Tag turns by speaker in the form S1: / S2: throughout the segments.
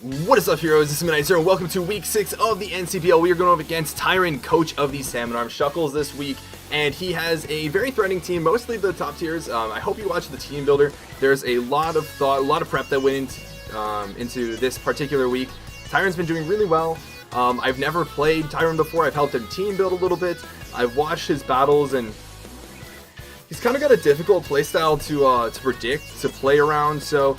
S1: What is up, heroes? This is Midnight Zero, and welcome to Week 6 of the NCPL. We are going up against Tyron, coach of the Salmon Arm Shuckles this week, and he has a very threatening team, mostly the top tiers. I hope you watch the team builder. There's a lot of thought, a lot of prep that went into this particular week. Tyron's been doing really well. I've never played Tyron before. I've helped him team build a little bit. I've watched his battles, and he's kind of got a difficult playstyle to predict, to play around, so,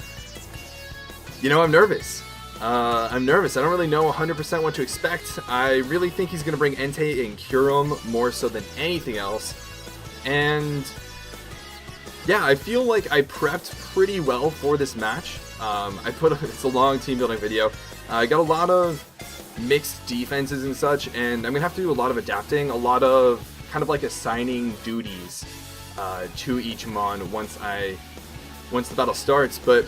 S1: you know, I'm nervous. I don't really know 100% what to expect. I really think he's going to bring Entei and Curum more so than anything else. And yeah, I feel like I prepped pretty well for this match. It's a long team building video. I got a lot of mixed defenses and such, and I'm going to have to do a lot of adapting, a lot of kind of like assigning duties to each mon once the battle starts, but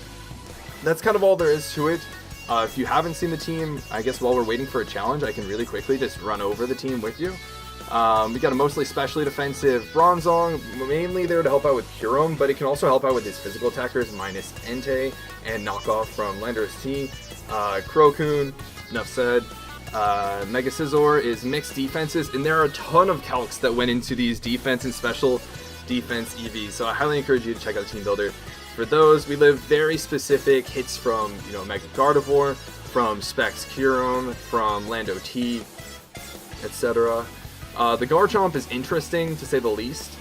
S1: that's kind of all there is to it. If you haven't seen the team, I guess while we're waiting for a challenge, I can really quickly just run over the team with you. We got a mostly specially defensive Bronzong, mainly there to help out with Curum, but it can also help out with his physical attackers, minus Entei, and knockoff from Landorus T. Krokun, enough said. Mega Scizor is mixed defenses, and there are a ton of calcs that went into these defense and special defense EVs, so I highly encourage you to check out the team builder. For those, we live very specific hits from, Mega Gardevoir, from Specs Curum, from Lando T, etc. The Garchomp is interesting, to say the least.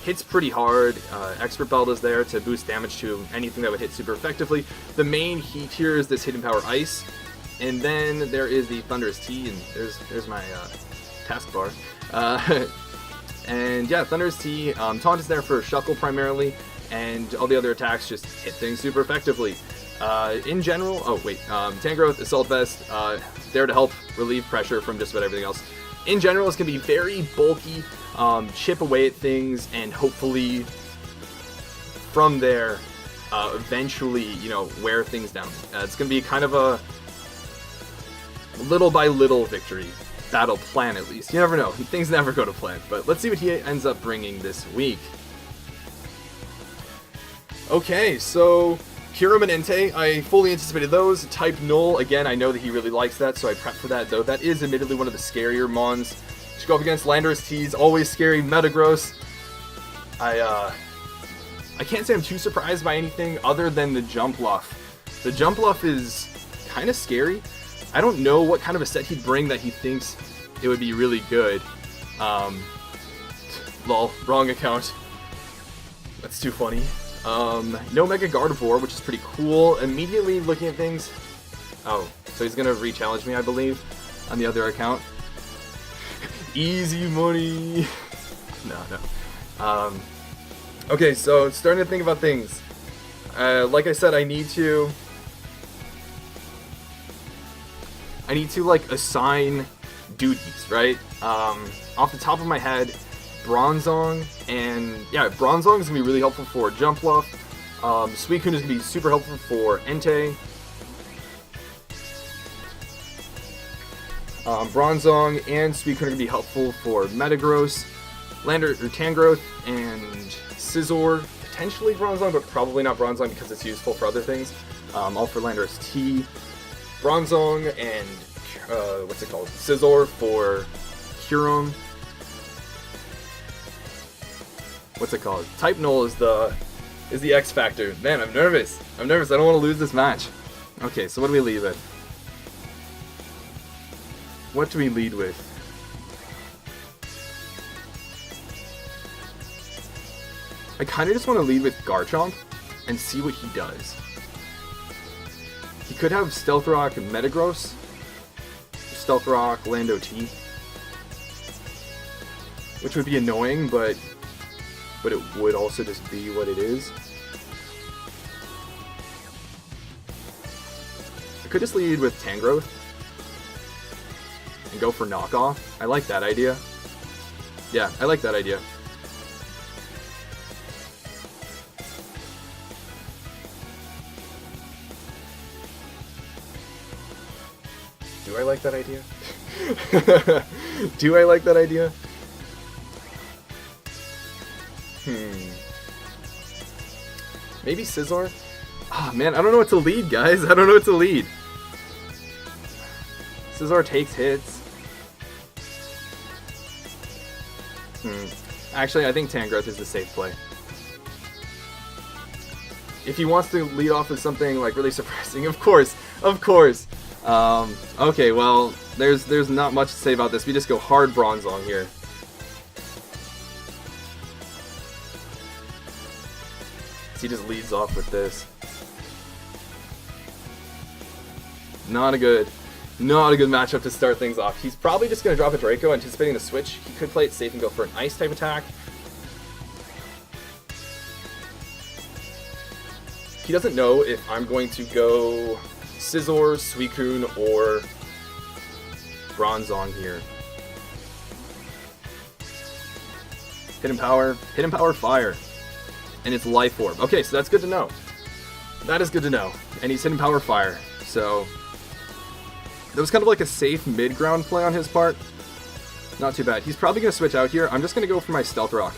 S1: Hits pretty hard. Expert Belt is there to boost damage to anything that would hit super effectively. The main heat here is this Hidden Power Ice. And then there is the Thunderous T, and there's my taskbar. And yeah, Thunderous T, Taunt is there for Shuckle primarily, and all the other attacks just hit things super effectively. In general, Tangrowth, Assault Vest, there to help relieve pressure from just about everything else. In general, it's going to be very bulky, chip away at things, and hopefully from there, eventually, wear things down. It's going to be kind of a little by little victory. Battle plan, at least. You never know. Things never go to plan. But let's see what he ends up bringing this week. Okay, so Curum and Entei, I fully anticipated those. Type Null, again, I know that he really likes that, so I prepped for that, though that is admittedly one of the scarier mons. To go up against Landorus T's, always scary. Metagross, I can't say I'm too surprised by anything other than the Jump Luff. The Jump Luff is kind of scary. I don't know what kind of a set he'd bring that he thinks it would be really good. Lol, wrong account. That's too funny. No Mega Gardevoir, which is pretty cool. Immediately looking at things. Oh, so he's gonna re-challenge me, I believe, on the other account. Easy money. No. Okay, so starting to think about things. Like I said, I need to like assign duties, right? Off the top of my head, Bronzong, and yeah, Bronzong is going to be really helpful for Jump Luff. Suicune is going to be super helpful for Entei. Bronzong and Suicune are going to be helpful for Metagross, Tangrowth, and Scizor. Potentially Bronzong, but probably not Bronzong because it's useful for other things. All for Landorus T. Bronzong and Scizor for Curum. Type Null is the X factor. Man, I'm nervous. I don't want to lose this match. Okay, so what do we lead with? What do we lead with? I kind of just want to lead with Garchomp and see what he does. He could have Stealth Rock and Metagross, Stealth Rock, Lando T, which would be annoying, but it would also just be what it is. I could just lead with Tangrowth and go for knockoff. I like that idea. Yeah, I like that idea. Do I like that idea? Do I like that idea? Maybe Scizor? Ah, man, I don't know what to lead, guys. I don't know what to lead. Scizor takes hits. Actually, I think Tangrowth is the safe play. If he wants to lead off with something like really suppressing, of course. Okay, well, there's not much to say about this. We just go hard Bronzong here. So he just leads off with this. Not a good matchup to start things off. He's probably just going to drop a Draco, anticipating the switch. He could play it safe and go for an Ice type attack. He doesn't know if I'm going to go Scizor, Suicune, or Bronzong here. Hidden Power, Fire. And it's Life Orb. Okay, so that's good to know. That is good to know. And he's Hidden Power Fire. So that was kind of like a safe mid-ground play on his part. Not too bad. He's probably going to switch out here. I'm just going to go for my Stealth Rock.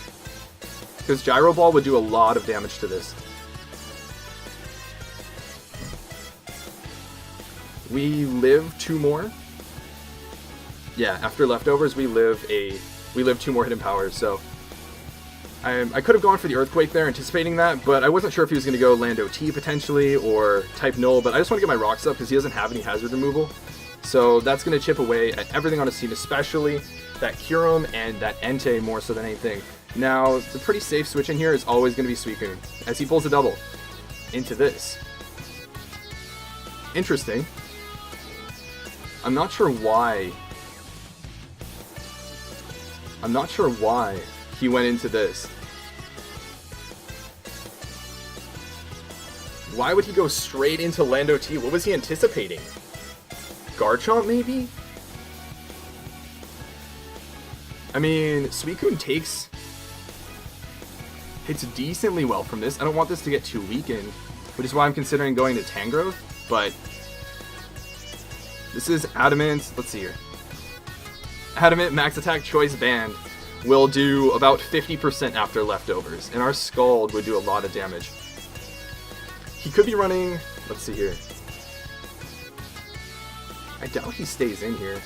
S1: Because Gyro Ball would do a lot of damage to this. We live 2 more. Yeah, after Leftovers, we live 2 more Hidden Powers, so I could have gone for the Earthquake there, anticipating that, but I wasn't sure if he was going to go Land OT potentially, or type Null, but I just want to get my Rocks up because he doesn't have any Hazard removal. So that's going to chip away at everything on his team, especially that Kyurem and that Entei more so than anything. Now, the pretty safe switch in here is always going to be Suicune, as he pulls a double into this. Interesting. I'm not sure why he went into this. Why would he go straight into Lando T? What was he anticipating? Garchomp, maybe? I mean, Suicune hits decently well from this. I don't want this to get too weakened, which is why I'm considering going to Tangrowth, but this is Adamant. Let's see here. Adamant Max Attack Choice Band will do about 50% after Leftovers, and our Scald would do a lot of damage. He could be running... Let's see here. I doubt he stays in here.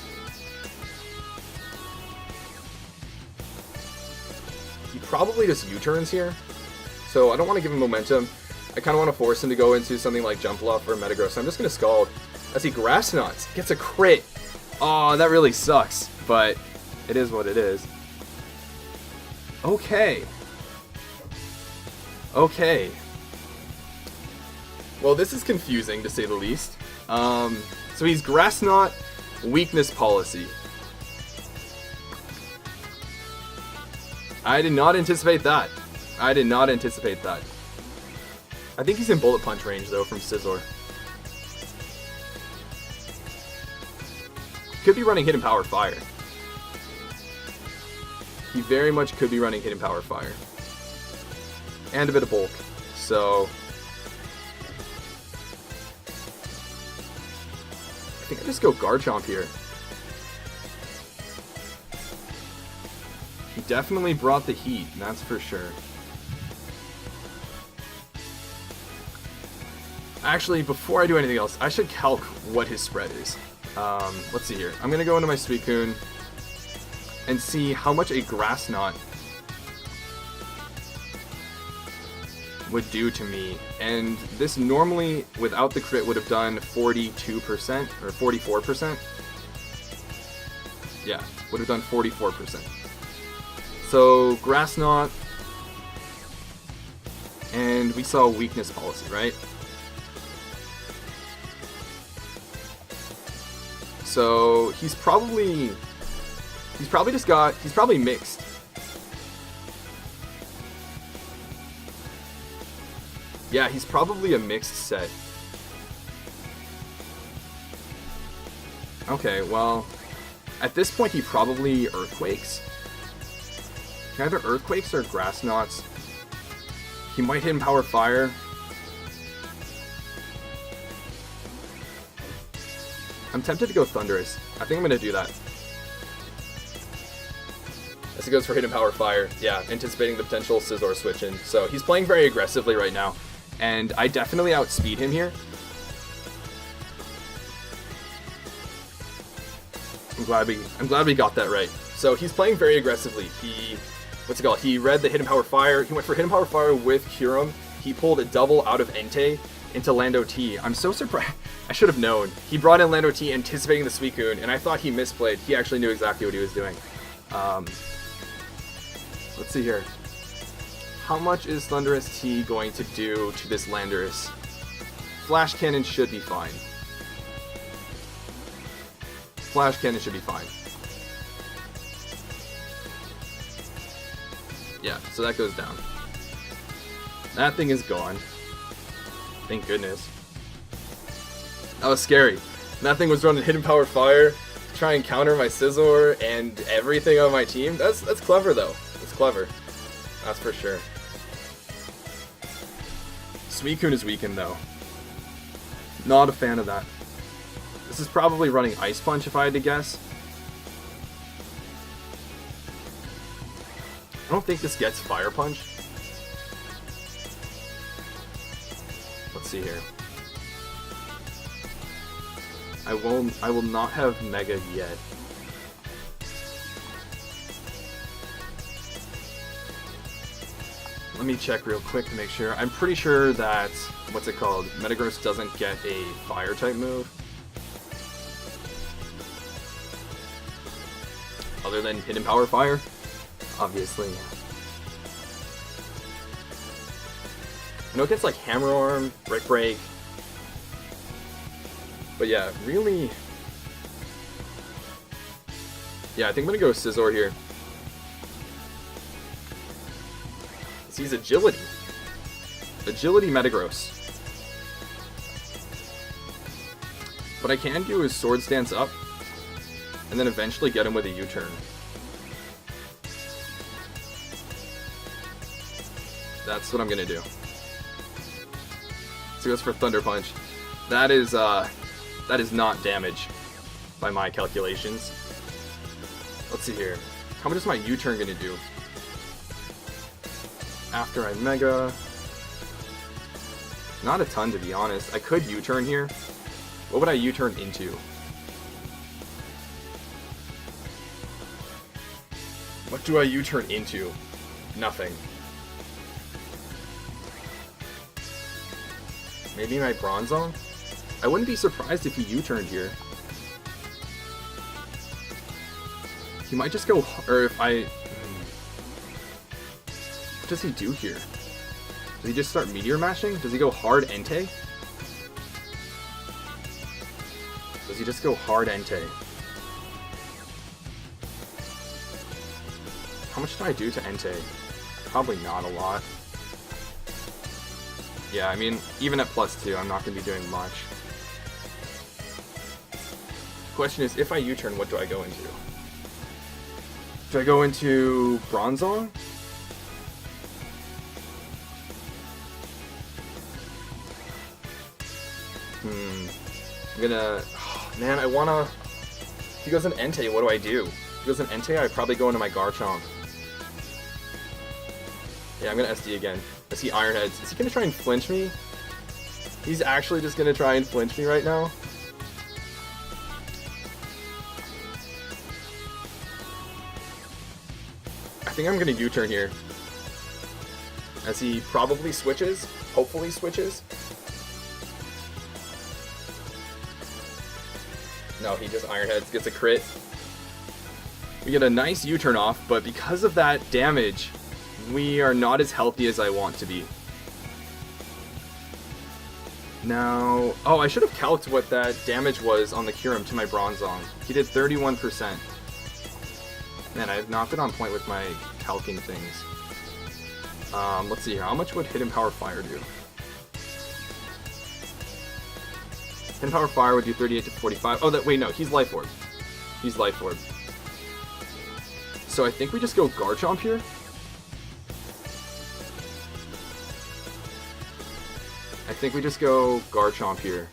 S1: He probably just U-turns here, so I don't want to give him momentum. I kind of want to force him to go into something like Jumpluff or Metagross, so I'm just going to Scald. As he Grass Knots, gets a crit. Oh, that really sucks, but it is what it is. Okay. Well, this is confusing, to say the least. So he's Grass Knot, Weakness Policy. I did not anticipate that. I think he's in Bullet Punch range, though, from Scizor. Could be running Hidden Power Fire. He very much could be running Hidden Power Fire. And a bit of Bulk. So I think I just go Garchomp here. He definitely brought the heat, that's for sure. Actually, before I do anything else, I should calc what his spread is. Let's see here. I'm going to go into my Suicune and see how much a Grass Knot would do to me. And this normally, without the crit, would have done 42% or 44%. Yeah, would have done 44%. So, Grass Knot, and we saw Weakness Policy, right? So he's probably mixed. Yeah, he's probably a mixed set. Okay, well, at this point he probably Earthquakes. Either Earthquakes or Grass Knots. He might Hidden Power Fire. I'm tempted to go Thundurus. I think I'm going to do that. As he goes for Hidden Power Fire. Yeah, anticipating the potential Scizor switch in. So he's playing very aggressively right now. and I definitely outspeed him here. I'm glad we got that right. So he's playing very aggressively. He read the Hidden Power Fire. He went for Hidden Power Fire with Kyurem. He pulled a double out of Entei into Lando T. I'm so surprised. I should have known. He brought in Lando T anticipating the Suicune, and I thought he misplayed. He actually knew exactly what he was doing. Let's see here. How much is Thundurus T going to do to this Landorus? Flash Cannon should be fine. Flash Cannon should be fine. Yeah, so that goes down. That thing is gone. Thank goodness. That was scary. That thing was running Hidden Power Fire to try and counter my Scizor and everything on my team. That's clever though. It's clever. That's for sure. Suicune is weakened though. Not a fan of that. This is probably running Ice Punch if I had to guess. I don't think this gets Fire Punch. Let's see here. I will not have Mega yet. Let me check real quick to make sure. I'm pretty sure that, what's it called? Metagross doesn't get a Fire type move. Other than Hidden Power Fire, obviously. I know it gets like Hammer Arm, Brick Break. But yeah, really... Yeah, I think I'm gonna go Scizor here. He's Agility. Agility Metagross. What I can do is Sword Stance up, and then eventually get him with a U-turn. That's what I'm gonna do. So he goes for Thunder Punch. That is not damage by my calculations. Let's see here. How much is my U-turn gonna do? After I Mega... Not a ton, to be honest. I could U-turn here. What would I U-turn into? What do I U-turn into? Nothing. Maybe my Bronzong? I wouldn't be surprised if he U-turned here. He might just go... Or if I... What does he do here? Does he just start Meteor Mashing? Does he go hard Entei? Does he just go hard Entei? How much did I do to Entei? Probably not a lot. Yeah, I mean, even at +2, I'm not going to be doing much. The question is, if I U-turn, what do I go into? Do I go into Bronzong? I'm gonna... Oh, man, I wanna... If he goes in Entei, what do I do? If he goes in Entei, I probably go into my Garchomp. Yeah, I'm gonna SD again. I see Iron Heads. Is he gonna try and flinch me? He's actually just gonna try and flinch me right now? I think I'm gonna U-turn here. As he probably switches. Hopefully switches. No, he just Iron Heads, gets a crit. We get a nice U-turn off, but because of that damage, we are not as healthy as I want to be. Now... Oh, I should have calced what that damage was on the Kyurem to my Bronzong. He did 31%. Man, I have not been on point with my calcing things. Let's see here. How much would Hidden Power Fire do? Hidden Power Fire would do 38 to 45. Oh, wait, no. He's Life Orb. He's Life Orb. So I think we just go Garchomp here. I think we just go Garchomp here.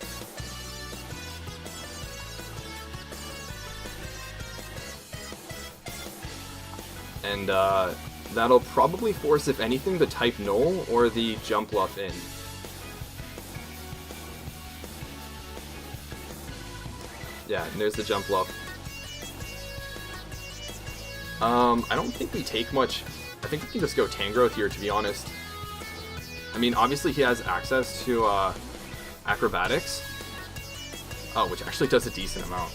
S1: And that'll probably force, if anything, the type Null or the Jump Bluff in. Yeah, and there's the jump bluff. I don't think we take much. I think we can just go Tangrowth here, to be honest. I mean, obviously he has access to acrobatics. Oh, which actually does a decent amount.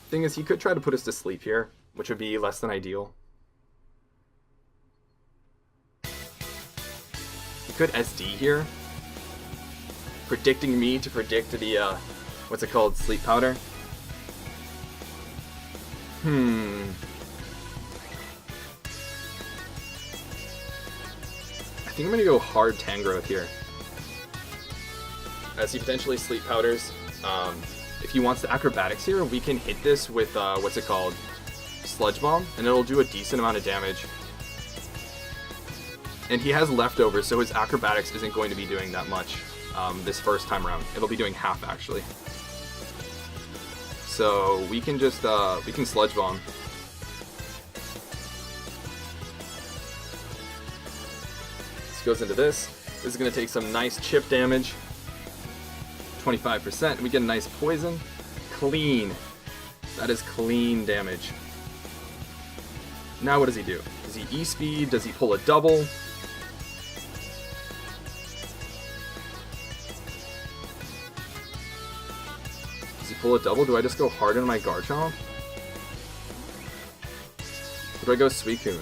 S1: Thing is, he could try to put us to sleep here, which would be less than ideal. He could SD here, predicting me to predict the, what's it called, sleep powder. I think I'm going to go hard Tangrowth here, as he potentially sleep powders. If he wants the acrobatics here, we can hit this with, what's it called, Sludge Bomb, and it'll do a decent amount of damage. And he has leftovers, so his acrobatics isn't going to be doing that much this first time around. It'll be doing half, actually. So we can just, we can Sludge Bomb. This goes into this. This is going to take some nice chip damage. 25%, and we get a nice poison. Clean. That is clean damage. Now what does he do? Does he E-speed? Does he pull a double? Does he pull a double? Do I just go hard into my Garchomp? Or do I go Suicune?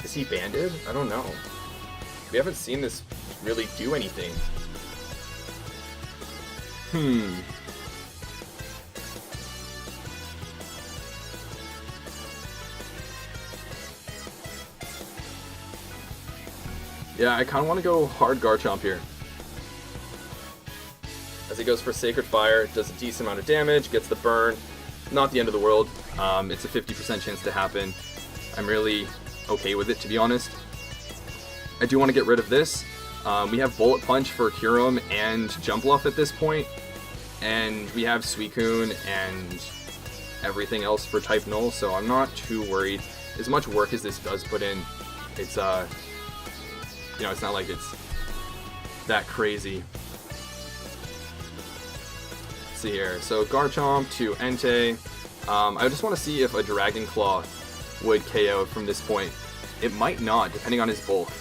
S1: Is he banded? I don't know. We haven't seen this really do anything. Yeah, I kind of want to go hard Garchomp here. As he goes for Sacred Fire, does a decent amount of damage, gets the burn. Not the end of the world. It's a 50% chance to happen. I'm really okay with it, to be honest. I do want to get rid of this. We have Bullet Punch for Kyurem and Jump Bluff at this point, and we have Suicune and everything else for type Null, so I'm not too worried. As much work as this does put in, it's you know, it's not like it's that crazy. Let's see here. So Garchomp to Entei. I just want to see if a Dragon Claw would KO from this point. It might not, depending on his bulk.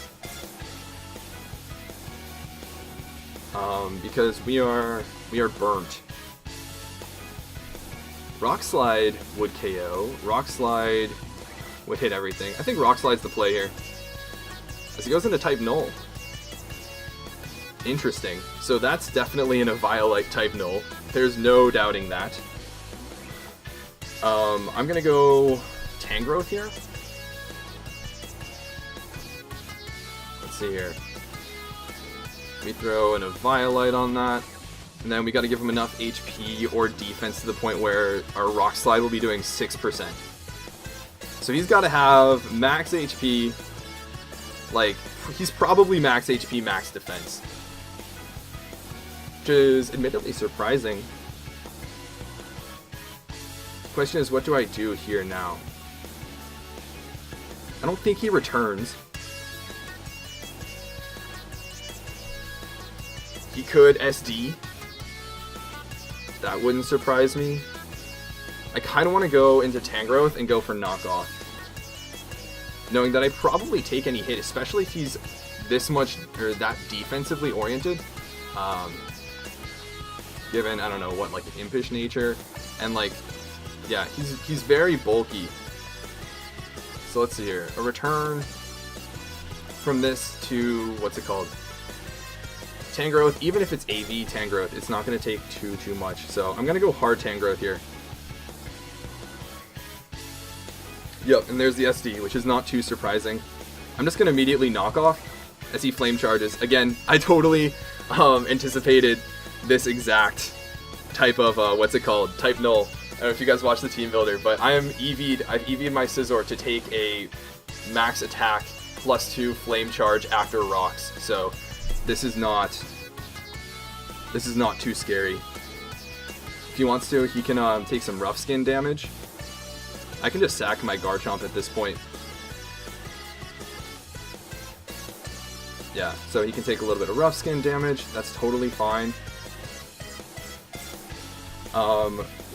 S1: Because we are burnt. Rock Slide would KO. Rock Slide would hit everything. I think Rock Slide's the play here. As he goes into type Null. Interesting. So that's definitely an Eviolite type Null. There's no doubting that. I'm gonna go Tangrowth here. Let's see here. We throw an Eviolite on that, and then we got to give him enough HP or defense to the point where our Rock Slide will be doing 6%. So he's got to have max HP, like, he's probably max HP, max defense. Which is admittedly surprising. Question is, what do I do here now? I don't think he returns. He could SD. That wouldn't surprise me. I kind of want to go into Tangrowth and go for knockoff. Knowing that I probably take any hit, especially if he's this much, or that defensively oriented. Given, I don't know, what, like, impish nature. And, like, yeah, he's very bulky. So let's see here. A return from this to, what's it called? Tangrowth. Even if it's AV Tangrowth, it's not going to take too much. So I'm going to go hard Tangrowth here. Yep, and there's the SD, which is not too surprising. I'm just going to immediately knock off as he flame charges. Again, I totally anticipated this exact type of, what's it called? Type Null. I don't know if you guys watch the team builder, but I've EV'd my Scizor to take a max attack +2 flame charge after rocks. So this is not too scary. If he wants to, he can take some rough skin damage. I can just sack my Garchomp at this point. Yeah, so he can take a little bit of rough skin damage. That's totally fine.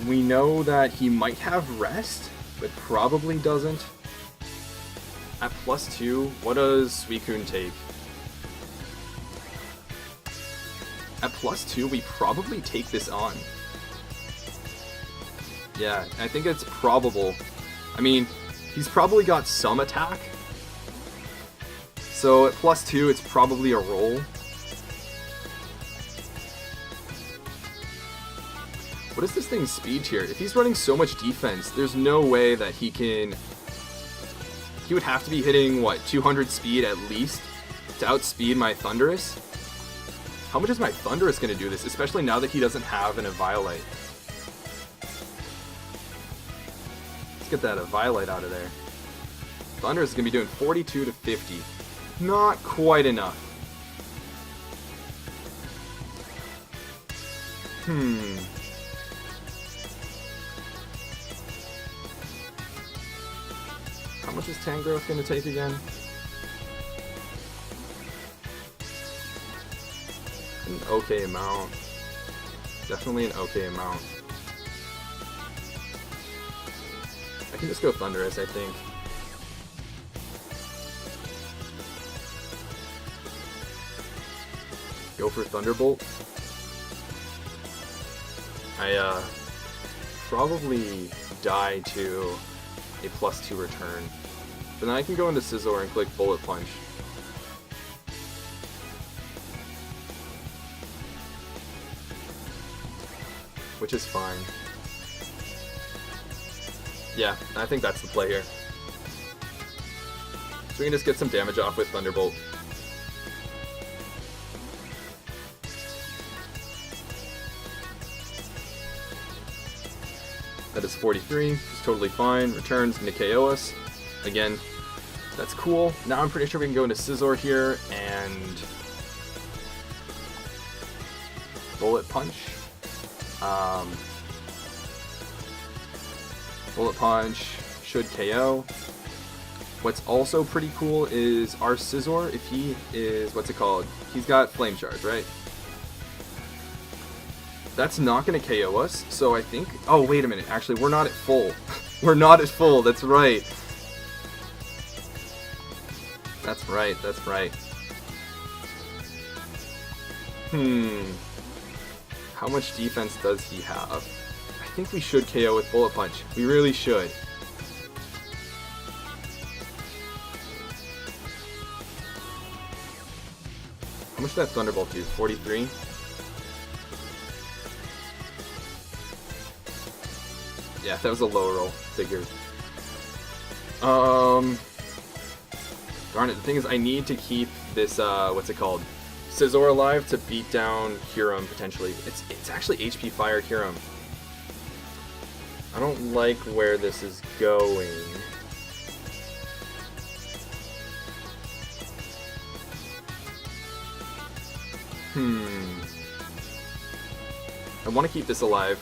S1: We know that he might have rest, but probably doesn't. At +2, what does Suicune take? At +2, we probably take this on. Yeah, I think it's probable. I mean, he's probably got some attack. So at +2, it's probably a roll. What is this thing's speed tier? If he's running so much defense, there's no way that he can... He would have to be hitting, what, 200 speed at least to outspeed my Thundurus? How much is my Thundurus going to do this, especially now that he doesn't have an Eviolite? Let's get that Eviolite out of there. Thundurus is going to be doing 42 to 50. Not quite enough. How much is Tangrowth going to take again? An okay amount. Definitely an okay amount. I can just go Thundurus, I think. Go for Thunderbolt. I probably die to a +2 return. But then I can go into Scizor and click Bullet Punch. Which is fine. Yeah, I think that's the play here. So we can just get some damage off with Thunderbolt. That is 43, it's totally fine. Returns into KO us. Again, that's cool. Now I'm pretty sure we can go into Scizor here and Bullet Punch. Bullet Punch should KO. What's also pretty cool is our Scizor, if he is, what's it called? He's got Flame Charge, right? That's not going to KO us, so I think... Oh, wait a minute. Actually, we're not at full. We're not at full. That's right. That's right. That's right. How much defense does he have? I think we should KO with Bullet Punch. We really should. How much did that Thunderbolt do? 43? Yeah, that was a low roll. Figured. Darn it. The thing is, I need to keep this, what's it called? Scizor alive to beat down Kyurem, potentially. It's actually HP Fire Kyurem. I don't like where this is going. I want to keep this alive.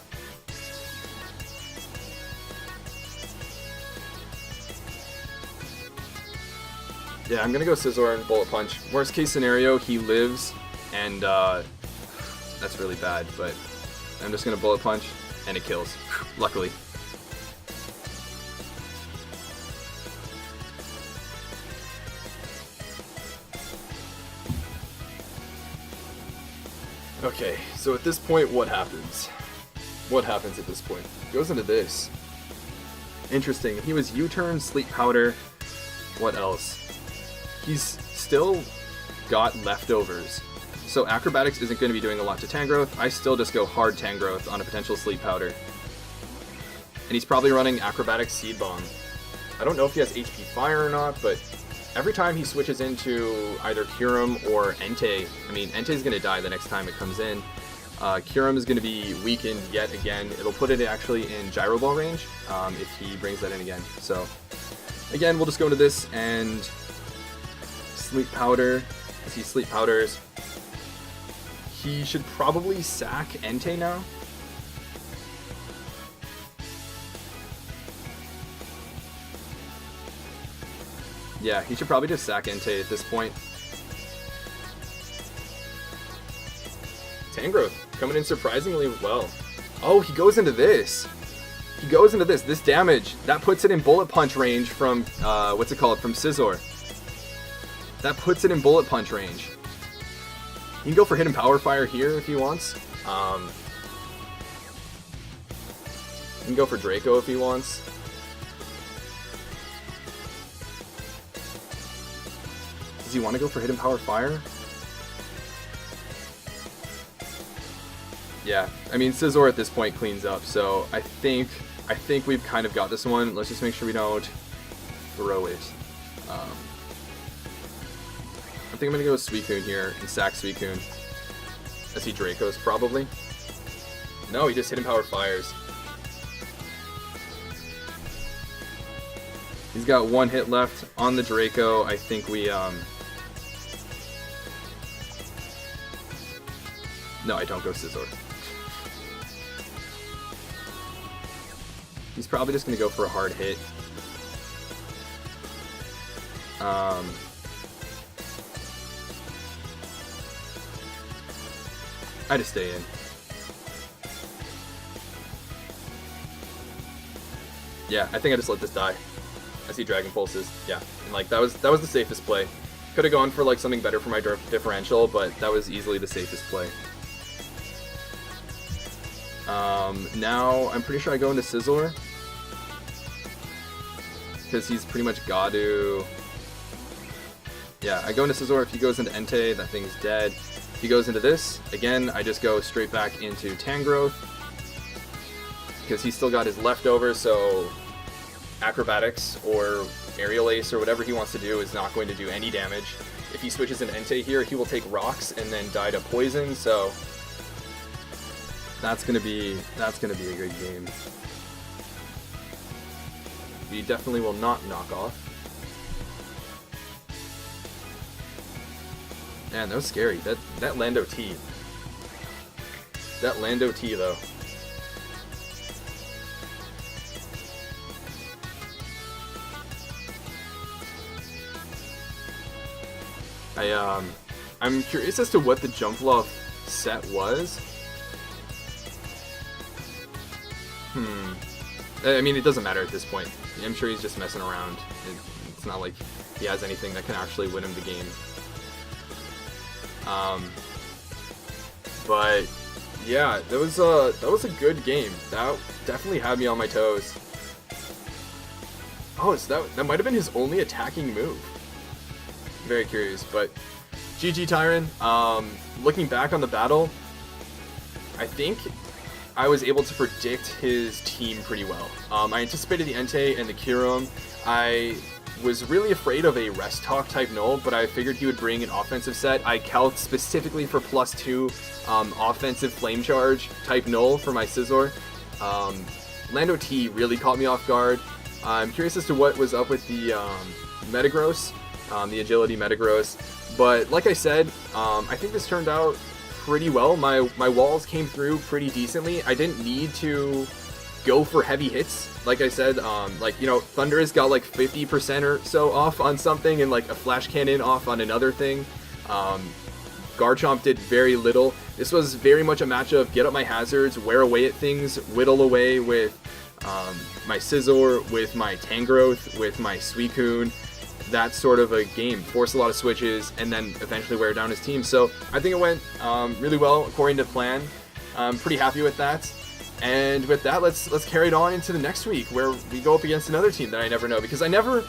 S1: Yeah, I'm gonna go Scizor and Bullet Punch. Worst case scenario, he lives, and that's really bad, but I'm just gonna Bullet Punch, and it kills. Luckily. Okay, so at this point, what happens? What happens at this point? Goes into this. Interesting. He was U-turn, Sleep Powder. What else? He's still got leftovers. So Acrobatics isn't going to be doing a lot to Tangrowth. I still just go hard Tangrowth on a potential Sleep Powder. And he's probably running Acrobatics Seed Bomb. I don't know if he has HP Fire or not, but every time he switches into either Kyurem or Entei, I mean, Entei's going to die the next time it comes in. Kyurem is going to be weakened yet again. It'll put it actually in Gyro Ball range if he brings that in again. So, again, we'll just go into this and Sleep Powder. As he Sleep Powders, he should probably sack Entei now. Yeah, he should probably just sack Entei at this point. Tangrowth coming in surprisingly well. Oh, he goes into this. He goes into this. This damage, that puts it in bullet punch range from, what's it called? From Scizor. That puts it in bullet punch range. He can go for Hidden Power Fire here if he wants. He can go for Draco if he wants. Does he want to go for Hidden Power Fire? Yeah, I mean, Scizor at this point cleans up, so I think we've kind of got this one. Let's just make sure we don't throw it. I think I'm going to go with Suicune here and sack Suicune. As he Dracos, probably. No, he just Hidden Power Fires. He's got one hit left on the Draco. I think we, No, I don't go Scizor. He's probably just going to go for a hard hit. I just stay in. Yeah, I think I just let this die. I see Dragon Pulses. Yeah, and like that was the safest play. Could have gone for like something better for my differential, but that was easily the safest play. Now I'm pretty sure I go into Scizor because he's pretty much Gadu. Yeah, I go into Scizor. If he goes into Entei, that thing's dead. If he goes into this, again, I just go straight back into Tangrowth because he's still got his leftovers, so Acrobatics or Aerial Ace or whatever he wants to do is not going to do any damage. If he switches into Entei here, he will take Rocks and then die to Poison, so that's gonna be a good game. He definitely will not knock off. Man, that was scary. That Lando T. That Lando T though. I'm curious as to what the Jumpluff set was. I mean, it doesn't matter at this point. I'm sure he's just messing around. It's not like he has anything that can actually win him the game. But yeah, that was a good game. That definitely had me on my toes. Oh, so that might have been his only attacking move. Very curious, but GG Tyron. Looking back on the battle, I think I was able to predict his team pretty well. I anticipated the Entei and the Kyurem. I was really afraid of a Rest Talk type null, but I figured he would bring an offensive set. I calced specifically for +2 offensive Flame Charge type null for my Scizor. Lando T really caught me off guard. I'm curious as to what was up with the Metagross, the Agility Metagross. But like I said, I think this turned out pretty well. My walls came through pretty decently. I didn't need to go for heavy hits. Like I said, like, you know, Thundurus got like 50% or so off on something and like a Flash Cannon off on another thing. Garchomp did very little. This was very much a matchup, get up my hazards, wear away at things, whittle away with my Scizor, with my Tangrowth, with my Suicune. That sort of a game. Force a lot of switches and then eventually wear down his team. So I think it went really well according to plan. I'm pretty happy with that. And with that, let's carry it on into the next week where we go up against another team that I never know, because I never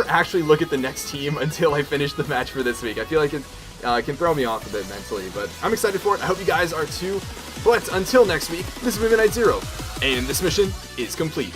S1: actually look at the next team until I finish the match for this week. I feel like it can throw me off a bit mentally, but I'm excited for it. I hope you guys are too. But until next week, this is Midnight Zero, and this mission is complete.